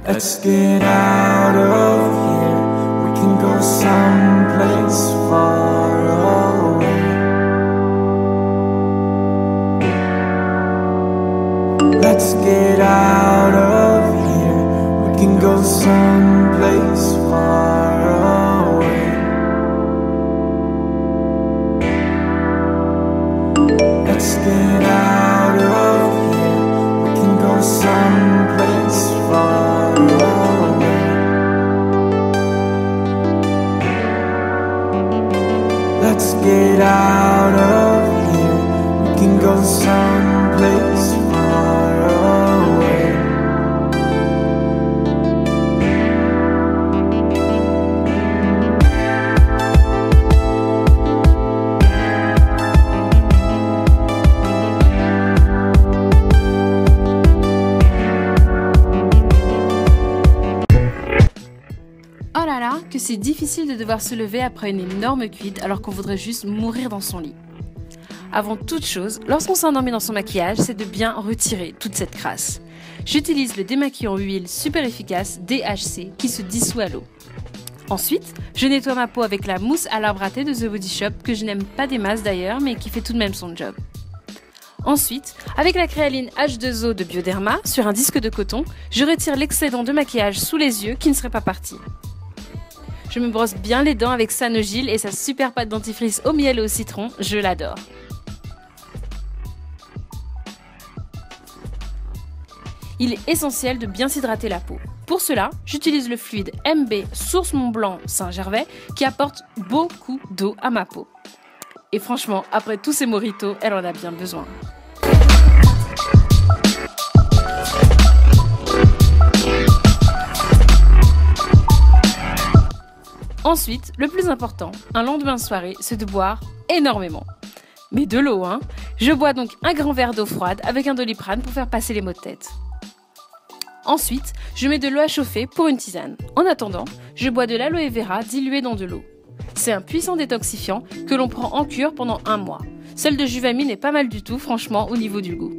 Let's get out of here. We can go someplace far away. Let's get out of here. We can go someplace far away. Let's get out of here. We can go someplace far away. Let's get out of here. We can go someplace far away. Oh là là, que c'est difficile de devoir se lever après une énorme cuite alors qu'on voudrait juste mourir dans son lit. Avant toute chose, lorsqu'on s'est endormi dans son maquillage, c'est de bien retirer toute cette crasse. J'utilise le démaquillant huile super efficace DHC qui se dissout à l'eau. Ensuite, je nettoie ma peau avec la mousse à l'arbre à thé de The Body Shop que je n'aime pas des masses d'ailleurs mais qui fait tout de même son job. Ensuite, avec la créaline H2O de Bioderma sur un disque de coton, je retire l'excédent de maquillage sous les yeux qui ne serait pas parti. Je me brosse bien les dents avec Sanogil et sa super pâte dentifrice au miel et au citron, je l'adore. Il est essentiel de bien s'hydrater la peau. Pour cela, j'utilise le fluide MB Source Mont Blanc Saint-Gervais qui apporte beaucoup d'eau à ma peau. Et franchement, après tous ces mojitos, elle en a bien besoin. Ensuite, le plus important, un lendemain de soirée, c'est de boire énormément. Mais de l'eau, hein. Je bois donc un grand verre d'eau froide avec un Doliprane pour faire passer les maux de tête. Ensuite, je mets de l'eau à chauffer pour une tisane. En attendant, je bois de l'aloe vera dilué dans de l'eau. C'est un puissant détoxifiant que l'on prend en cure pendant 1 mois. Celle de Juvamine est pas mal du tout, franchement, au niveau du goût.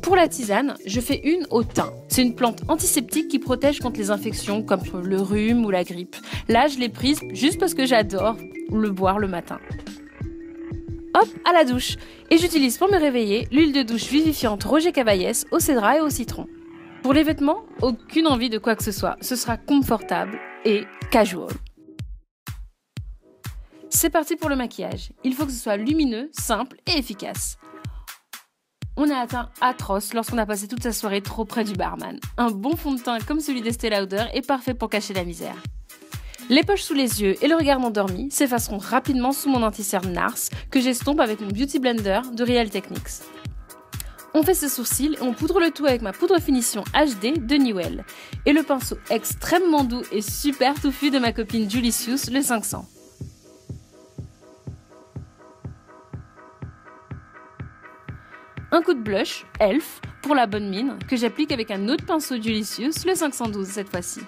Pour la tisane, je fais une au thym. C'est une plante antiseptique qui protège contre les infections comme le rhume ou la grippe. Là, je l'ai prise juste parce que j'adore le boire le matin. Hop, à la douche. Et j'utilise pour me réveiller l'huile de douche vivifiante Roger Cavaillès au cédra et au citron. Pour les vêtements, aucune envie de quoi que ce soit. Ce sera confortable et casual. C'est parti pour le maquillage. Il faut que ce soit lumineux, simple et efficace. On a atteint atroce lorsqu'on a passé toute sa soirée trop près du barman. Un bon fond de teint comme celui d'Estée Lauder est parfait pour cacher la misère. Les poches sous les yeux et le regard endormi s'effaceront rapidement sous mon anti-cerne NARS que j'estompe avec mon Beauty Blender de Real Techniques. On fait ses sourcils et on poudre le tout avec ma poudre finition HD de Newell et le pinceau extrêmement doux et super touffu de ma copine Julicius le 500. Un coup de blush, Elf, pour la bonne mine, que j'applique avec un autre pinceau Julicius, le 512 cette fois-ci.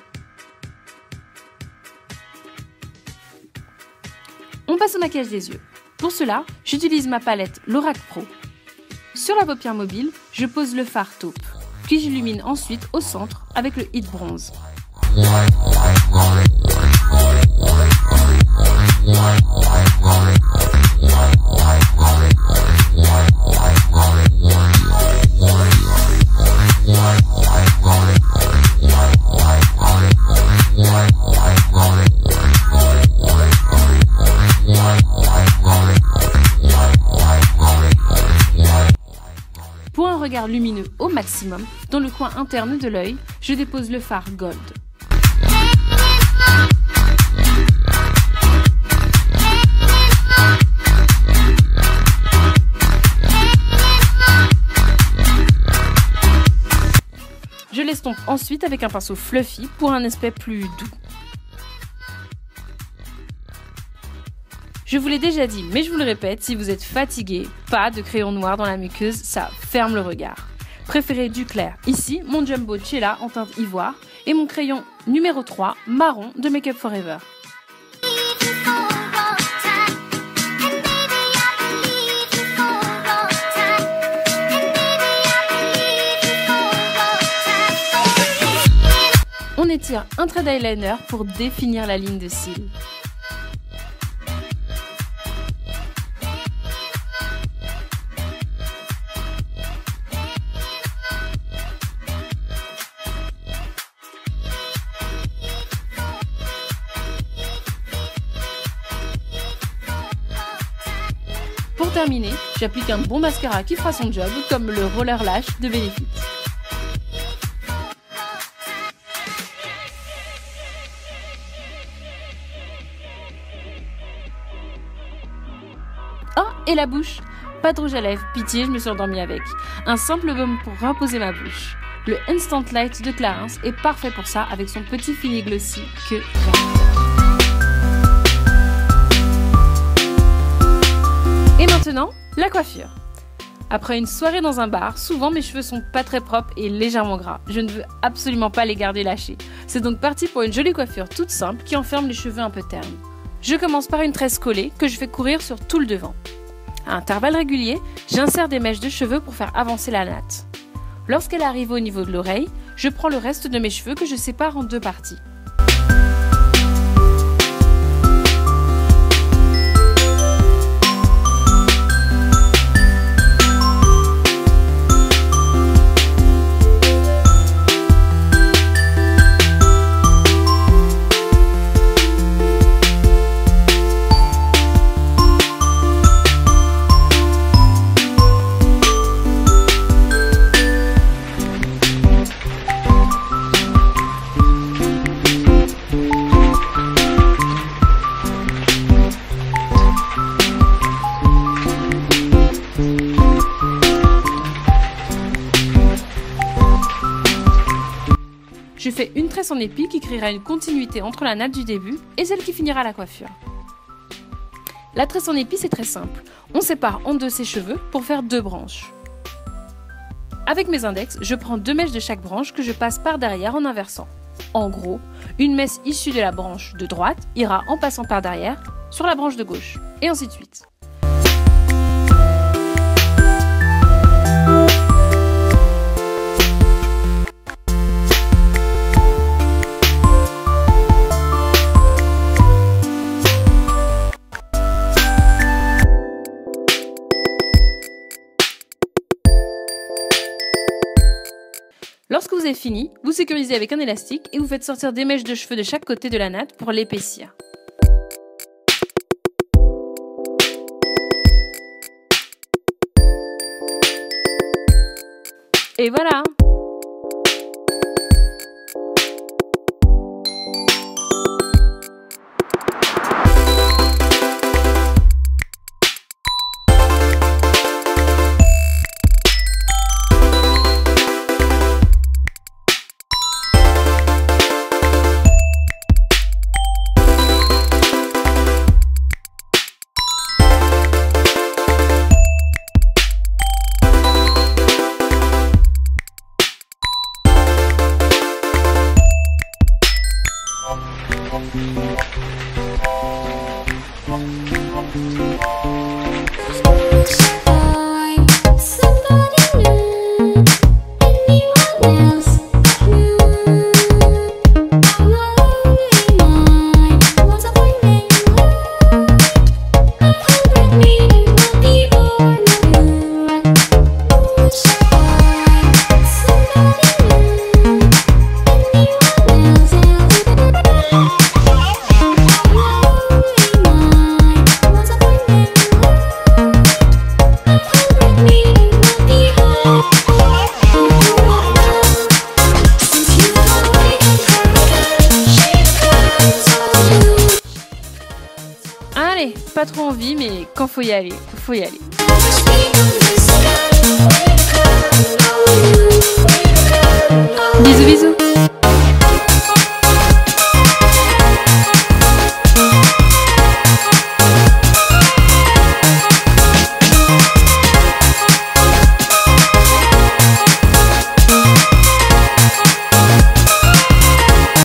On passe au maquillage des yeux. Pour cela, j'utilise ma palette Lorac Pro. Sur la paupière mobile, je pose le fard taupe, puis j'illumine ensuite au centre avec le Hit Bronze. Pour un regard lumineux au maximum, dans le coin interne de l'œil, je dépose le fard Gold. Je l'estompe ensuite avec un pinceau fluffy pour un aspect plus doux. Je vous l'ai déjà dit, mais je vous le répète, si vous êtes fatigué, pas de crayon noir dans la muqueuse, ça ferme le regard. préféré du clair. Ici, mon Jumbo Cella en teinte ivoire et mon crayon numéro 3 marron de Make Up For Ever. On étire un trait d'eyeliner pour définir la ligne de cils. Pour terminer, j'applique un bon mascara qui fera son job, comme le Roller Lash de Benefit. Oh, et la bouche! Pas de rouge à lèvres, pitié, je me suis endormie avec. Un simple baume pour reposer ma bouche. Le Instant Light de Clarins est parfait pour ça, avec son petit fini glossy que j'adore. Et maintenant, la coiffure. Après une soirée dans un bar, souvent mes cheveux sont pas très propres et légèrement gras. Je ne veux absolument pas les garder lâchés. C'est donc parti pour une jolie coiffure toute simple qui enferme les cheveux un peu ternes. Je commence par une tresse collée que je fais courir sur tout le devant. À intervalles réguliers, j'insère des mèches de cheveux pour faire avancer la natte. Lorsqu'elle arrive au niveau de l'oreille, je prends le reste de mes cheveux que je sépare en deux parties. Je fais une tresse en épi qui créera une continuité entre la natte du début et celle qui finira la coiffure. La tresse en épi, c'est très simple. On sépare en deux ses cheveux pour faire deux branches. Avec mes index, je prends deux mèches de chaque branche que je passe par derrière en inversant. En gros, une mèche issue de la branche de droite ira en passant par derrière sur la branche de gauche, et ainsi de suite. Lorsque vous avez fini, vous sécurisez avec un élastique et vous faites sortir des mèches de cheveux de chaque côté de la natte pour l'épaissir. Et voilà! Allez, pas trop envie, mais quand faut y aller, faut y aller.